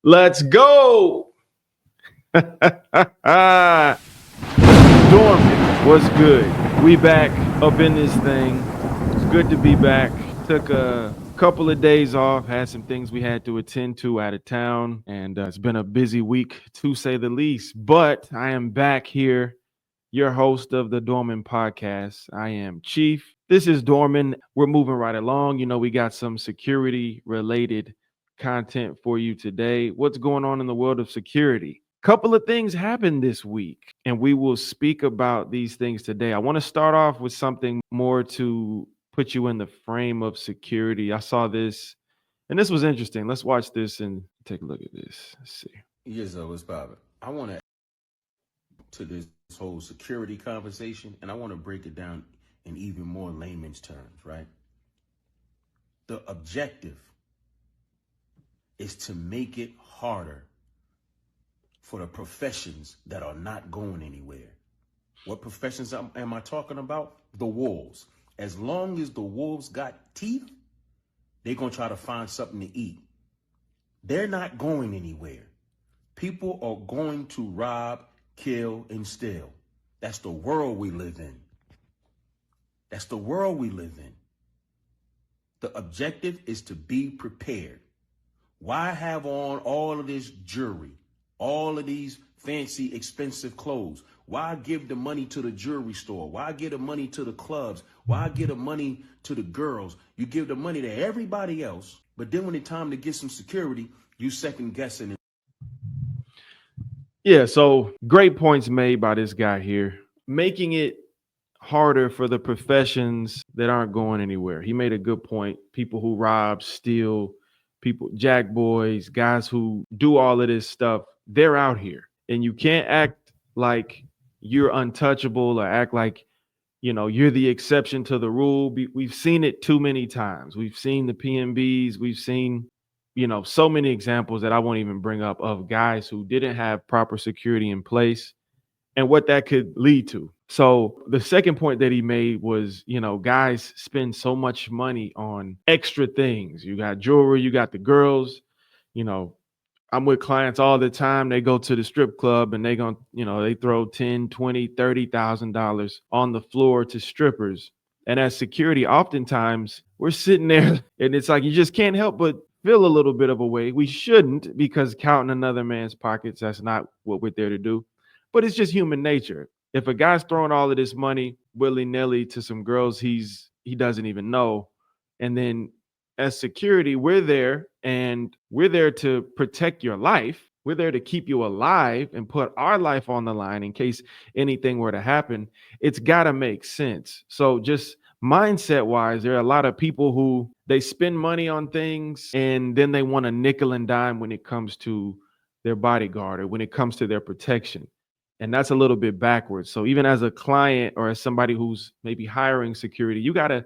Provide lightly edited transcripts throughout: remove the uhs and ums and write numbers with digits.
Let's go. Doormen, what's good? We back up in this thing. It's good to be back. Took a couple of days off, had some things we had to attend to out of town, and it's been a busy week to say the least. But I am back here, your host of the Doormen Podcast. I am Chief. This is Doormen. We're moving right along. You know, we got some security related content for you today. What's going on in the world of security? Couple of things happened this week, and we will speak about these things today. I want to start off with something more to put you in the frame of security. I saw this, and this was interesting. Let's watch this and take a look at this. Let's see. Yes, what's poppin'? I want to this whole security conversation, and I want to break it down in even more layman's terms, right? The objective is to make it harder for the professions that are not going anywhere. What professions am I talking about? The wolves. As long as the wolves got teeth, they're going to try to find something to eat. They're not going anywhere. People are going to rob, kill, and steal. That's the world we live in. That's the world we live in. The objective is to be prepared. Why have on all of this jewelry, all of these fancy, expensive clothes? Why give the money to the jewelry store? Why give the money to the clubs? Why give the money to the girls? You give the money to everybody else, but then when it's time to get some security, you second guessing it. Yeah, so great points made by this guy here, making it harder for the professions that aren't going anywhere. He made a good point. People who rob, steal, people, jack boys, guys who do all of this stuff, they're out here. And you can't act like you're untouchable or act like, you know, you're the exception to the rule. We've seen it too many times. We've seen the PMBs. We've seen, you know, so many examples that I won't even bring up of guys who didn't have proper security in place and what that could lead to. So the second point that he made was, you know, guys spend so much money on extra things. You got jewelry, you got the girls, you know, I'm with clients all the time. They go to the strip club and they they throw $10, $20, $30,000 on the floor to strippers. And as security, oftentimes we're sitting there and it's like you just can't help but feel a little bit of a way. We shouldn't, because counting another man's pockets, that's not what we're there to do. But it's just human nature. If a guy's throwing all of this money willy-nilly to some girls he doesn't even know, and then as security, we're there to protect your life. We're there to keep you alive and put our life on the line in case anything were to happen. It's got to make sense. So just mindset wise, there are a lot of people who they spend money on things and then they want a nickel and dime when it comes to their bodyguard or when it comes to their protection. And that's a little bit backwards. So even as a client or as somebody who's maybe hiring security, you got to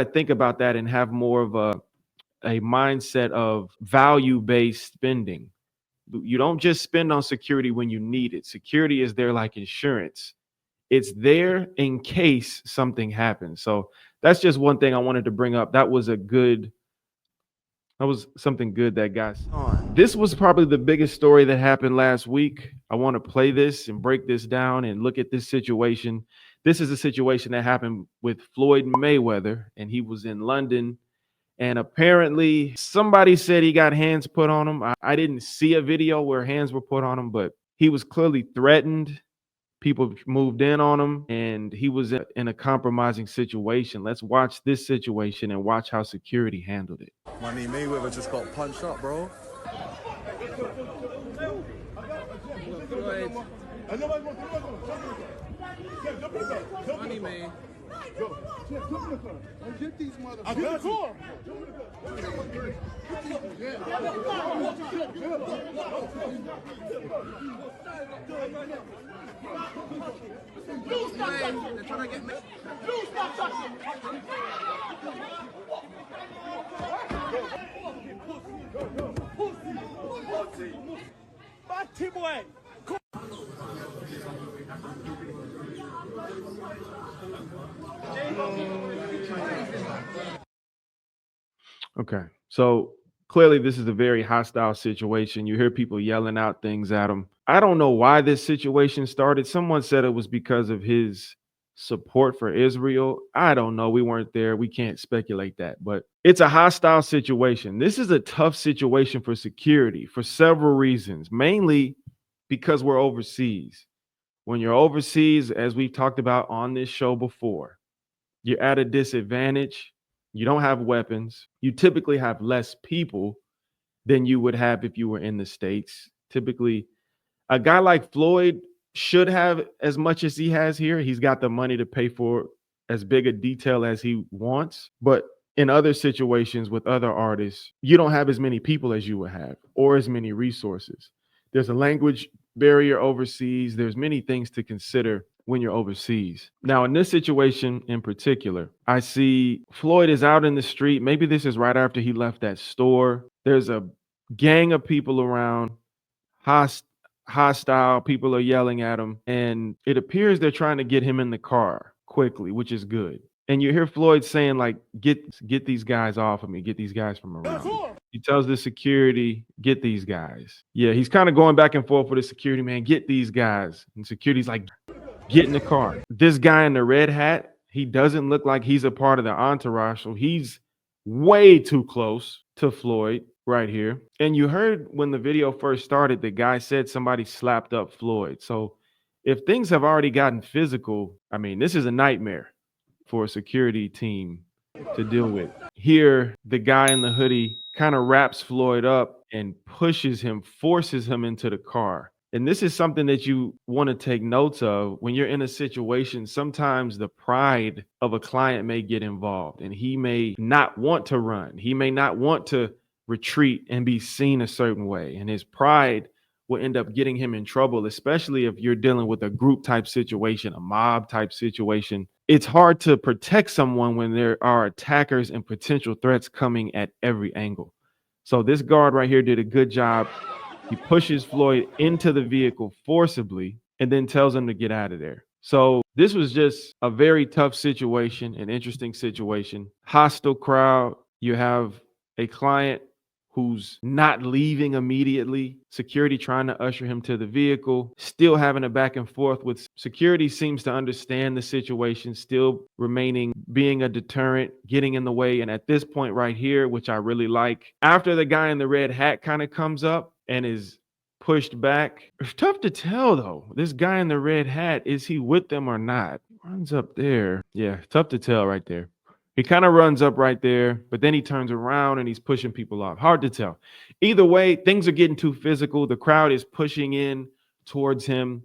think about that and have more of a mindset of value-based spending. You don't just spend on security when you need it. Security is there like insurance. It's there in case something happens. So that's just one thing I wanted to bring up. That was something good that got on. This was probably the biggest story that happened last week. I want to play this and break this down and look at this situation. This is a situation that happened with Floyd Mayweather, and he was in London. And apparently somebody said he got hands put on him. I didn't see a video where hands were put on him, but he was clearly threatened. People moved in on him, and he was in a compromising situation. Let's watch this situation and watch how security handled it. I mean, Mayweather just got punched up, bro. Money, man. Get these motherfuckers. I got you. They're trying to get me. Stop touching. Pussy. Boy. Okay, so Clearly, this is a very hostile situation. You hear people yelling out things at him. I don't know why this situation started. Someone said it was because of his support for Israel. I don't know. We weren't there. We can't speculate that, but it's a hostile situation. This is a tough situation for security for several reasons, mainly because we're overseas. When you're overseas, as we've talked about on this show before, you're at a disadvantage. You don't have weapons. You typically have less people than you would have if you were in the States. Typically, a guy like Floyd should have as much as he has here. He's got the money to pay for as big a detail as he wants. But in other situations with other artists, you don't have as many people as you would have or as many resources. There's a language barrier overseas. There's many things to consider when you're overseas. Now, in this situation in particular, I see Floyd is out in the street. Maybe this is right after he left that store. There's a gang of people around, hostile. People are yelling at him, and it appears they're trying to get him in the car quickly, which is good. And you hear Floyd saying, like, get these guys off of me, get these guys from around me. He tells the security, get these guys. Yeah, he's kind of going back and forth with the security man, get these guys. And security's like, get in the car. This guy in the red hat, he doesn't look like he's a part of the entourage, so he's way too close to Floyd right here. And you heard when the video first started, the guy said somebody slapped up Floyd. So if things have already gotten physical, I mean, this is a nightmare for a security team to deal with. Here, the guy in the hoodie kind of wraps Floyd up and pushes him, forces him into the car. And this is something that you want to take notes of when you're in a situation. Sometimes the pride of a client may get involved and he may not want to run. He may not want to retreat and be seen a certain way. And his pride will end up getting him in trouble, especially if you're dealing with a group type situation, a mob type situation. It's hard to protect someone when there are attackers and potential threats coming at every angle. So this guard right here did a good job. He pushes Floyd into the vehicle forcibly and then tells him to get out of there. So this was just a very tough situation, an interesting situation. Hostile crowd. You have a client who's not leaving immediately. Security trying to usher him to the vehicle, still having a back and forth with security. Seems to understand the situation, still remaining, being a deterrent, getting in the way. And at this point right here, which I really like, after the guy in the red hat kind of comes up and is pushed back, it's tough to tell though. This guy in the red hat, is he with them or not? Runs up there. Yeah, tough to tell right there. He kind of runs up right there, but then he turns around and he's pushing people off. Hard to tell. Either way, things are getting too physical. The crowd is pushing in towards him,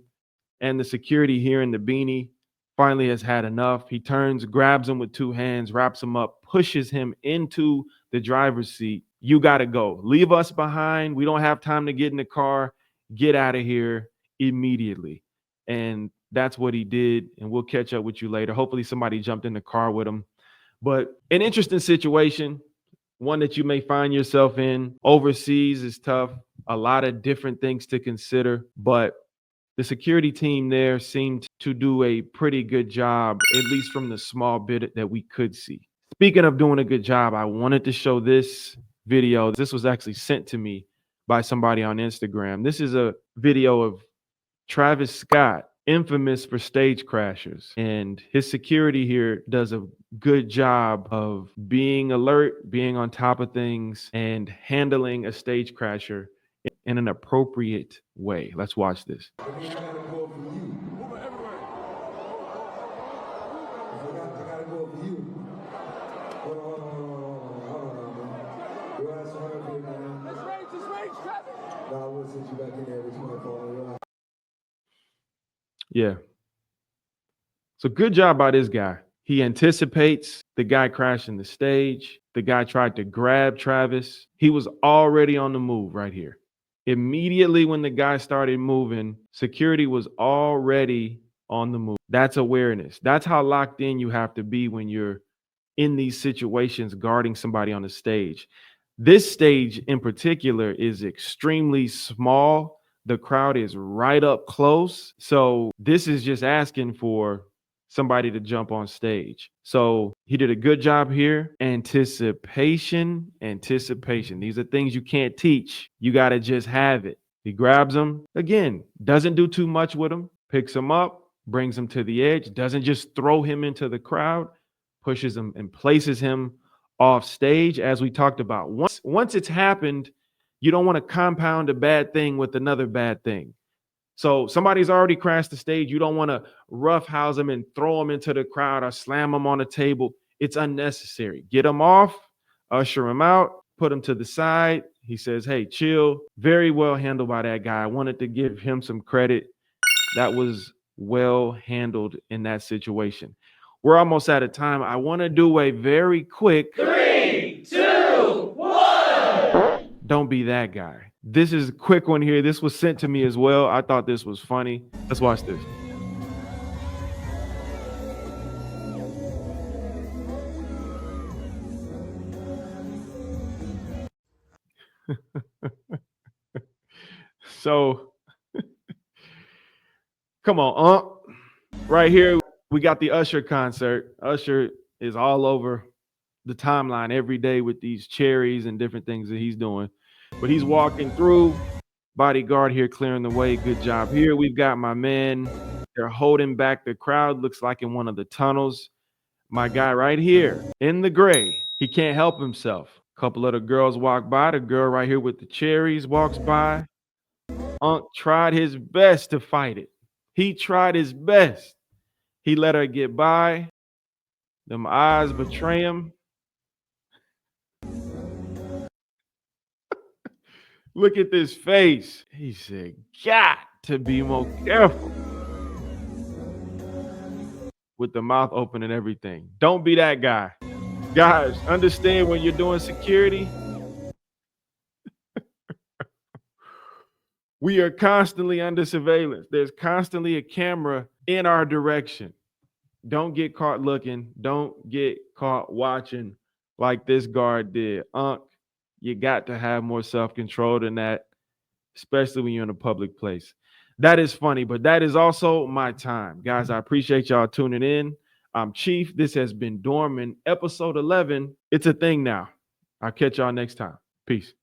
and the security here in the beanie finally has had enough. He turns, grabs him with two hands, wraps him up, pushes him into the driver's seat. You got to go. Leave us behind. We don't have time to get in the car. Get out of here immediately. And that's what he did, and we'll catch up with you later. Hopefully somebody jumped in the car with him. But an interesting situation, one that you may find yourself in. Overseas is tough. A lot of different things to consider, but the security team there seemed to do a pretty good job, at least from the small bit that we could see. Speaking of doing a good job, I wanted to show this video. This was actually sent to me by somebody on Instagram. This is a video of Travis Scott, infamous for stage crashers, and his security here does a good job of being alert, being on top of things, and handling a stage crasher in an appropriate way. Let's watch this. Yeah. So good job by this guy. He anticipates the guy crashing the stage. The guy tried to grab Travis. He was already on the move right here. Immediately when the guy started moving, security was already on the move. That's awareness. That's how locked in you have to be when you're in these situations guarding somebody on the stage. This stage in particular is extremely small. The crowd is right up close. So this is just asking for somebody to jump on stage. So he did a good job here. Anticipation. These are things you can't teach. You got to just have it. He grabs him again, doesn't do too much with him, picks him up, brings him to the edge, doesn't just throw him into the crowd, pushes him and places him off stage. As we talked about, once it's happened, you don't want to compound a bad thing with another bad thing. So somebody's already crashed the stage. You don't want to roughhouse them and throw them into the crowd or slam them on the table. It's unnecessary. Get them off, usher him out, put him to the side. He says, hey, chill. Very well handled by that guy. I wanted to give him some credit. That was well handled in that situation. We're almost out of time. I want to do a very quick 3, 2, 1. Don't be that guy. This is a quick one here. This was sent to me as well. I thought this was funny. Let's watch this. So, come on, right here, we got the Usher concert. Usher is all over the timeline every day with these cherries and different things that he's doing. But he's walking through, bodyguard here clearing the way. Good job here. We've got my man. They're holding back the crowd, looks like in one of the tunnels. My guy right here in the gray, he can't help himself. A couple of the girls walk by. The girl right here with the cherries walks by. Unc tried his best to fight it. He tried his best. He let her get by. Them eyes betray him. Look at this face. He said, got to be more careful. With the mouth open and everything. Don't be that guy. Guys, understand when you're doing security, we are constantly under surveillance. There's constantly a camera in our direction. Don't get caught looking. Don't get caught watching like this guard did. Unc, you got to have more self-control than that, especially when you're in a public place. That is funny, but that is also my time. Guys, I appreciate y'all tuning in. I'm Chief. This has been Doormen, episode 11. It's a thing now. I'll catch y'all next time. Peace.